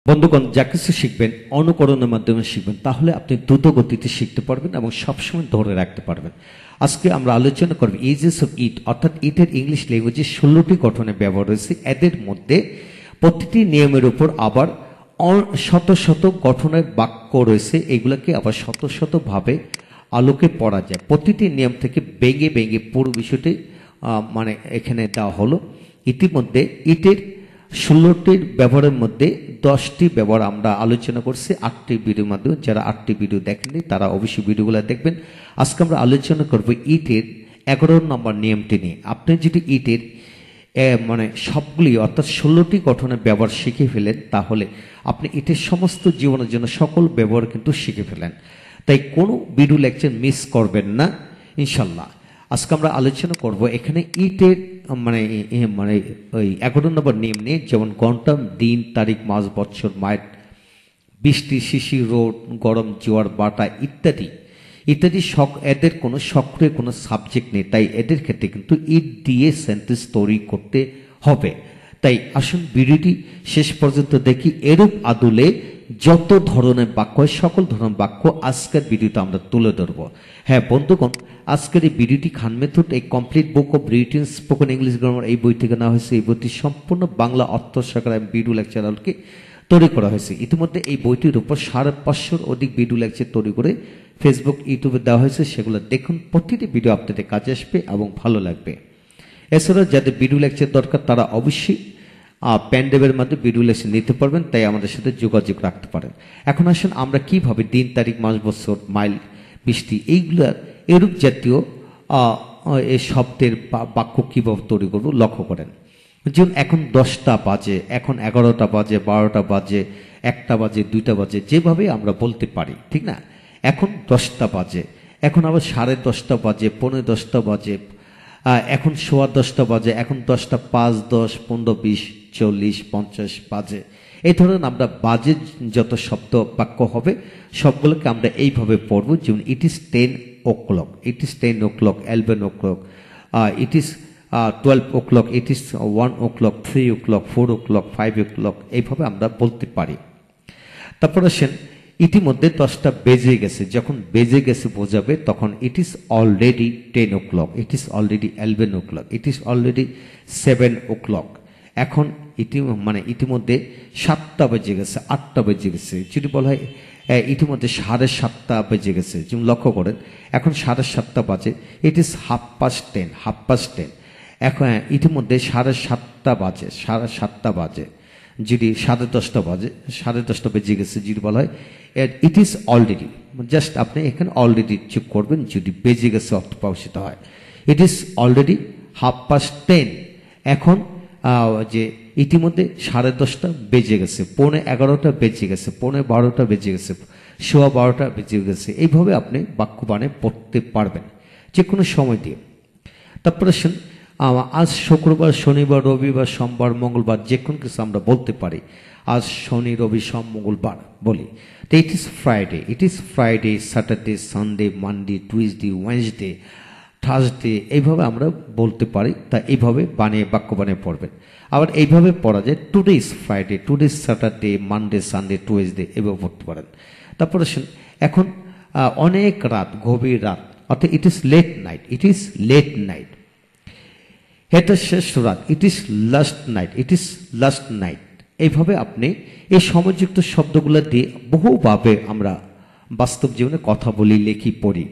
বন্ধুগণ, যা কিছু শিখবেন অনুকরণের মাধ্যমে শিখবেন, তাহলে আপনি দ্রুত গতিতে শিখতে পারবেন এবং সবসময় ধরে রাখতে পারবেন। আজকে আমরা আলোচনা করব এজেস অফ ইট, অর্থাৎ ইটের ইংলিশ ল্যাঙ্গুয়েজে 16টি গঠনে ব্যবহার রয়েছে। এদের মধ্যে প্রতিটি নিয়মের উপর আবার শত শত গঠনের বাক্য রয়েছে। এগুলোকে আবার শত শত ভাবে আলোকে পড়া যায়। প্রতিটি নিয়ম থেকে ভেঙে ভেঙে পুরো বিষয়টি এখানে দেওয়া হলো। ইতিমধ্যে ইটের 16টির ব্যবহারের মধ্যে 10টি ব্যবহার আমরা আলোচনা করছি 8টি ভিডিওর মাধ্যমে। যারা 8টি ভিডিও দেখেননি তারা অবশ্যই ভিডিওগুলো দেখবেন। আজকে আমরা আলোচনা করব ইটের 11 নম্বর নিয়মটি নিয়ে। আপনি যদি ইটের সবগুলি অর্থাৎ 16টি গঠনের ব্যবহার শিখে ফেলেন, তাহলে আপনি ইটের সমস্ত জীবনের জন্য সকল ব্যবহার কিন্তু শিখে ফেলেন। তাই কোনো ভিডিও লেকচার মিস করবেন না ইনশাল্লাহ। আজকে আমরা আলোচনা করব এখানে ইটের ওই 11 নম্বর নিয়ম নিয়ে, যেমন ঘন্টা, দিন, তারিখ, মাস, বৎসর, মাইল, বৃষ্টি, শিশির, রোদ, গরম, জোয়ার, বাটা ইত্যাদি ইত্যাদি। এদের কোনো সক্রিয় কোনো সাবজেক্ট নেই, তাই এদের ক্ষেত্রে কিন্তু ইট দিয়ে সেন্টেন্স তৈরি করতে হবে। তাই আসুন ভিডিওটি শেষ পর্যন্ত দেখি। এরূপ আদলে যত ধরনের বাক্য হয় সকল ধরনের বাক্য আজকের ভিডিওতে আমরা তুলে ধরব। হ্যাঁ বন্ধুগণ, আজকের এই ভিডিওটি খান মেথড এই complete book of written spoken English grammar এই বই থেকে নেওয়া হয়েছে। এই বইটি সম্পূর্ণ বাংলা অর্থ সহকারে ভিডিও লেকচারকে তৈরি করা হয়েছে। ইতিমধ্যে এই বইটির উপর 550 অধিক ভিডিও লেকচার তৈরি করে ফেসবুক, ইউটিউবে দেওয়া হয়েছে। সেগুলো দেখুন, প্রতিটি ভিডিও আপনাদের কাজে আসবে এবং ভালো লাগবে। এছাড়া যাদের ভিডিও লেকচার দরকার তারা অবশ্যই প্যান্ডেবের মধ্যে ভিডিও লেকচার নিতে পারবেন, তাই আমাদের সাথে যোগাযোগ রাখতে পারেন। এখন আসেন আমরা কিভাবে দিন, তারিখ, মাস, বছর, মাইল, বৃষ্টি এইগুলার এরূপ জাতীয় এই শব্দের বাক্য কিভাবে তৈরি করবো লক্ষ্য করেন। যেমন এখন 10টা বাজে, এখন 11টা বাজে, 12টা বাজে, 1টা বাজে, 2টা বাজে, যেভাবে আমরা বলতে পারি, ঠিক না? এখন 10টা বাজে, এখন আবার 10:30 বাজে, 10:45 বাজে, এখন 10:15 বাজে, এখন 10টা 5, 10, 15, 20, 40, 50 বাজে। এই ধরনের আমরা বাজে যত শব্দ বাক্য হবে সবগুলোকে আমরা এইভাবে পড়ব। যেমন it is 10 o'clock, it is 10 o'clock, 11 o'clock, it is 12 o'clock, it is 1 o'clock, 3 o'clock, 4 o'clock, 5 o'clock, এইভাবে আমরা বলতে পারি। তারপর আসেন ইতিমধ্যে 10টা বেজে গেছে, যখন বেজে গেছে বোঝাবে তখন it is already 10 o'clock, it is already 11 o'clock, it is already 7 o'clock। এখন ইতিমধ্যে 7টা বেজে গেছে, 8টা বেজে গেছে। যদি বলা হয় ইতিমধ্যে 7:30 বেজে গেছে, যেমন লক্ষ্য করেন এখন 7:30 বাজে, ইট ইজ 10:30, 10:30। এখন ইতিমধ্যে 7:30 বাজে, 7:30 বাজে। যদি 10:30 বাজে, 10:30 বেজে গেছে, যদি বলা হয় ইট ইজ অলরেডি, জাস্ট আপনি এখানে অলরেডি চেক করবেন যদি বেজে গেছে অর্থ প্রকাশিত হয়। It is already 10:30। এখন যে ইতিমধ্যে 10:30 বেজে গেছে, 11:15 বেজে গেছে, 12:15 বেজে গেছে, 12:15 বেজে গেছে। এইভাবে আপনি বাক্য বানিয়ে পড়তে পারবেন যে কোনো সময় দিয়ে। তারপরে আজ শুক্রবার, শনিবার, রবিবার, সোমবার, মঙ্গলবার, যে কোনো কিছু আমরা বলতে পারি। আজ শনি, রবি, সোম, মঙ্গলবার বলি। তো it is Friday, it is Friday, Saturday, Sunday, Monday, Tuesday, Wednesday, Thursday, এইভাবে আমরা বলতে পারি। তা এইভাবে বাক্য বানিয়ে পড়বেন। আবার এইভাবে পড়া যায় today is Friday, today is Saturday, Monday, Sunday, Tuesday, এইভাবে পড়তে পারেন। তারপরে এখন অনেক রাত, গভীর রাত, অর্থাৎ it is late night, it is late night. এটা শেষ রাত, it is last night, it is last night. এইভাবে আপনি এই সময়যুক্ত শব্দগুলো দিয়ে বহুভাবে আমরা বাস্তব জীবনে কথা বলি, লেখি, পড়ি,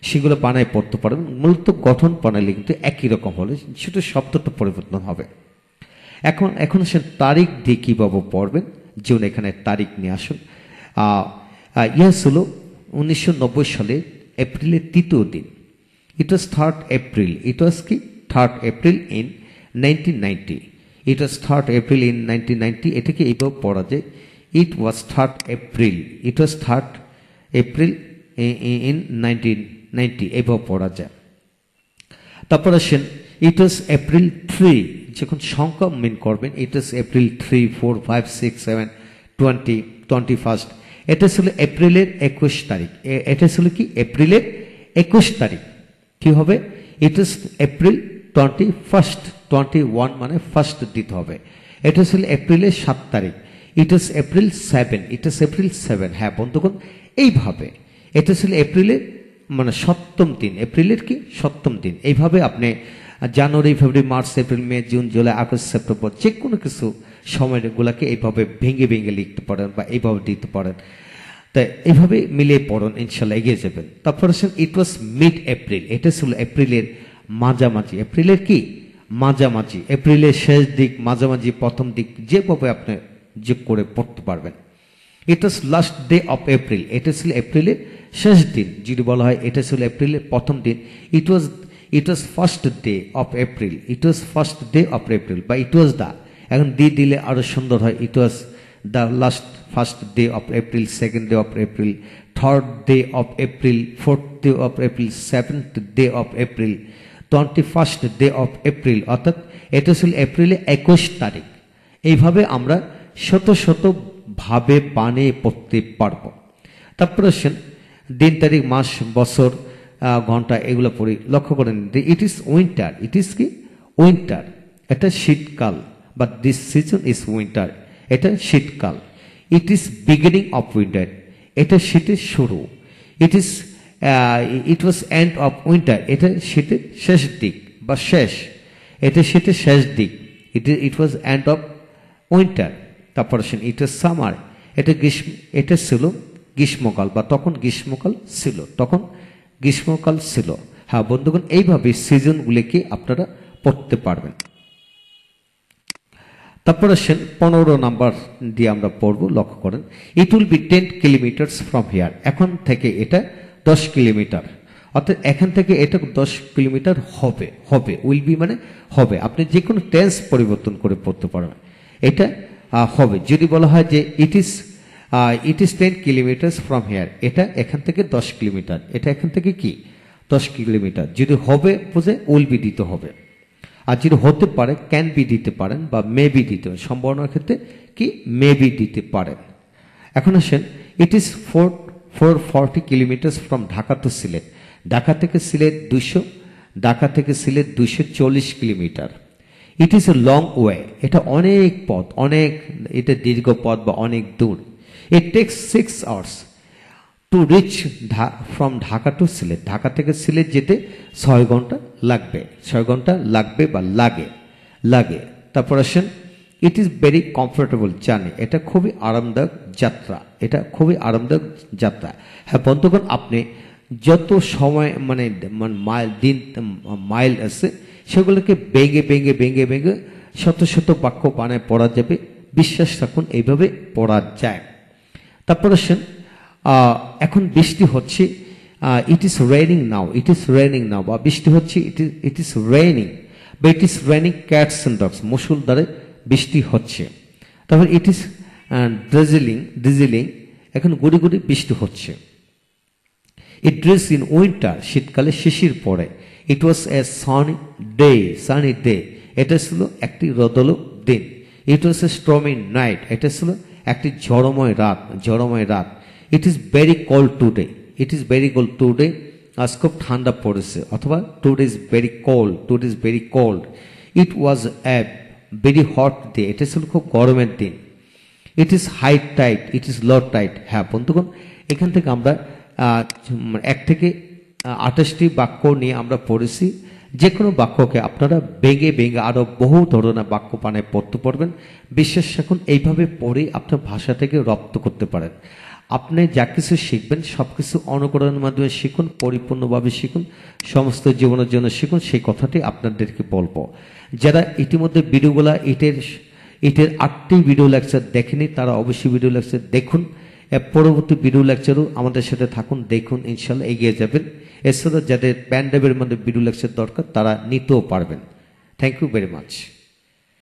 সেগুলো বানায় পড়তে পারবেন। মূলত গঠন প্রণালী কিন্তু একই রকম হলে শুধু শব্দটা পরিবর্তন হবে। এখন সে তারিখ দিয়ে কীভাবে পড়বেন, যেমন এখানে তারিখ নিয়ে আসুন। ইয়াস হলো 1990 সালে এপ্রিলের 3য় দিন। ইট ওয়াজ 3rd April, ইট ওয়াজ কি 3rd April in 1990, it was 3rd April in 1990। এটাকে এইভাবে পড়া যায় ইট ওয়াজ 3rd April, it was 3rd April in 1990, এইভাবে পড়া যায়। তারপর আসেন ইট ওয়াজ April 3, যখন সংখ্যা মিন করবেন ইট ওয়াজ April 3, 4, 5, 6, 7, 20, 21। এটা ছিল এপ্রিলের 21 তারিখ। এটা ছিল কি এপ্রিলের 21 তারিখ। কি হবে? ইট ইজ এপ্রিল 21, 21 মানে ফার্স্ট দিতে হবে। এটা ছিল এপ্রিলের 7 তারিখ। It is April 7, it is April 7। হ্যাঁ বন্ধুগণ, এইভাবে এটা ছিল এপ্রিলের মানে সপ্তম দিন, এপ্রিলের কি সপ্তম দিন। এইভাবে আপনি জানুয়ারি, ফেব্রুয়ারি, মার্চ, এপ্রিল, মে, জুন, জুলাই, আগস্ট, সেপ্টেম্বর যে কোনো কিছু সময়গুলোকে এইভাবে ভেঙে ভেঙে লিখতে পারেন বা এইভাবে দিতে পারেন। তাই এইভাবে মিলিয়ে পড়ুন, ইনশাল্লাহ এগিয়ে যাবেন। তারপর আসেন ইট ওয়াজ মিড এপ্রিল, এটা ছিল এপ্রিলের মাঝামাঝি। এপ্রিলের কি মাঝামাঝি, এপ্রিলের শেষ দিক, মাঝামাঝি, প্রথম দিক, যেভাবে আপনি যোগ করে পড়তে পারবেন। It was last day of April, এটা ছিল এপ্রিলের শেষ দিন। যদি বলা হয় এটা ছিল এপ্রিলের প্রথম দিন, it was first day of April, it was first day of April বা ইট ওয়াজ দা, এখন দিলে আরো সুন্দর হয়। It was the last first day of April, second day of April, third day of April, fourth day of April, seventh day of April, 21st day of April, অর্থাৎ এটা ছিল এপ্রিলের 21 তারিখ। এইভাবে আমরা শত শত ভাবে বানিয়ে পড়তে পারবো। তারপরে আসেন দিন, তারিখ, মাস, বছর, ঘন্টা, এগুলো পড়ি। লক্ষ্য করেন, it is winter, it is কি উইন্টার, এটা শীতকাল বা দিস সিজন ইজ উইন্টার, এটা শীতকাল। It is beginning of winter, এটা শীতের শুরু। ইট ওয়াজ এন্ড অফ উইন্টার, এটা শীতের শেষ দিক বা শেষ, এটা শীতের শেষ দিক। ইট ওয়াজ এন্ড অফ উইন্টার। তারপর আসেন ইট ওয়াজ সামার, এটা ছিল গ্রীষ্মকাল বা তখন গ্রীষ্মকাল ছিল, তখন গ্রীষ্মকাল ছিল। হ্যাঁ বন্ধুগণ, এইভাবে সিজনগুলিকে আপনারা পড়তে পারবেন। তারপর আসেন 15 নাম্বার দিয়ে আমরা পড়বো। লক্ষ্য করেন, it will be 10 kilometres from here, এখন থেকে এটা 10 কিলোমিটার, অর্থাৎ এখান থেকে এটা 10 কিলোমিটার হবে। হবে উইল বি মানে হবে, আপনি যে কোনো টেন্স পরিবর্তন করে পড়তে পারবেন, এটা হবে। যদি বলা হয় যে it is 10 kilometres from here, এটা এখান থেকে 10 কিলোমিটার, এটা এখান থেকে কি 10 কিলোমিটার। যদি হবে বুঝে উইল বি দিতে হবে, আর যদি হতে পারে ক্যান বি দিতে পারেন বা মে বি দিতে পারেন, সম্ভাবনার ক্ষেত্রে কি মে বি দিতে পারেন। এখন আসেন it is 440 kilometres from Dhaka to Sylhet, Dhaka থেকে Sylhet 240 kilometre. It is a long way, এটা অনেক পথ, এটা দীর্ঘ পথ বা অনেক দূর। It takes 6 hours to reach from Dhaka to Sylhet, Dhaka থেকে সিলেট যেতে 6 ঘন্টা লাগবে, 6 ঘন্টা লাগবে বা লাগে। তারপর আসেন it is very comfortable journey, এটা খুবই আরামদায়ক যাত্রা, এটা খুবই আরামদায়ক যাত্রা। হ্যাঁ বন্ধুগণ, আপনি যত সময় মানে মাইল আছে সেগুলোকে ভেঙে শত শত বাক্য বানায় পড়া যাবে, বিশ্বাস রাখুন এইভাবে পড়া যায়। তারপর আসেন এখন বৃষ্টি হচ্ছে, ইট ইজ রেইনিং নাও বা বৃষ্টি হচ্ছে, ইট ইজ রেইনিং বা it is raining cats and dogs, মুষলধারে বৃষ্টি হচ্ছে। তারপর ইট ইজ ড্রিজলিং, এখন গুড়ি বৃষ্টি হচ্ছে। ইট ড্রিজ ইন উইন্টার, শীতকালে শিশির পড়ে। ইট ওয়াজ এ সানি ডে, এটা ছিল একটি রোদলো দিন। It was A stormy night, এটা ছিল একটি ঝড়ময় রাত। It is very cold today, আজ খুব ঠান্ডা পড়েছে, অথবা today is very cold. It was a very hot day, এটা ছিল খুব গরমের দিন। It is high tide, it is low tide. হ্যাঁ বন্ধুগণ, এখান থেকে আমরা 1 থেকে 28টি বাক্য নিয়ে আমরা পড়েছি। যে কোনো বাক্যকে আপনারা ভেঙে আরো বহু ধরনের বাক্য বানায় পড়তে পারবেন। বিশ্বাস রাখুন, এইভাবে পড়ে আপনার ভাষা থেকে রপ্ত করতে পারেন। আপনি যা কিছু শিখবেন সবকিছু অনুকরণের মাধ্যমে শিখুন, পরিপূর্ণভাবে শিখুন, সমস্ত জীবনের জন্য শিখুন, সেই কথাটি আপনাদেরকে বলবো। যারা ইতিমধ্যে ভিডিওগুলা ইটের 8টি ভিডিও লেকচার দেখেনি তারা অবশ্যই ভিডিও লেকচার দেখুন। পরবর্তী ভিডিও লেকচারও আমাদের সাথে থাকুন, দেখুন, ইনশাল্লাহ এগিয়ে যাবেন। এছাড়া যাদের প্যান্ডেবের মধ্যে ভিডিও লেকচার দরকার তারা নিতেও পারবেন। Thank you very much.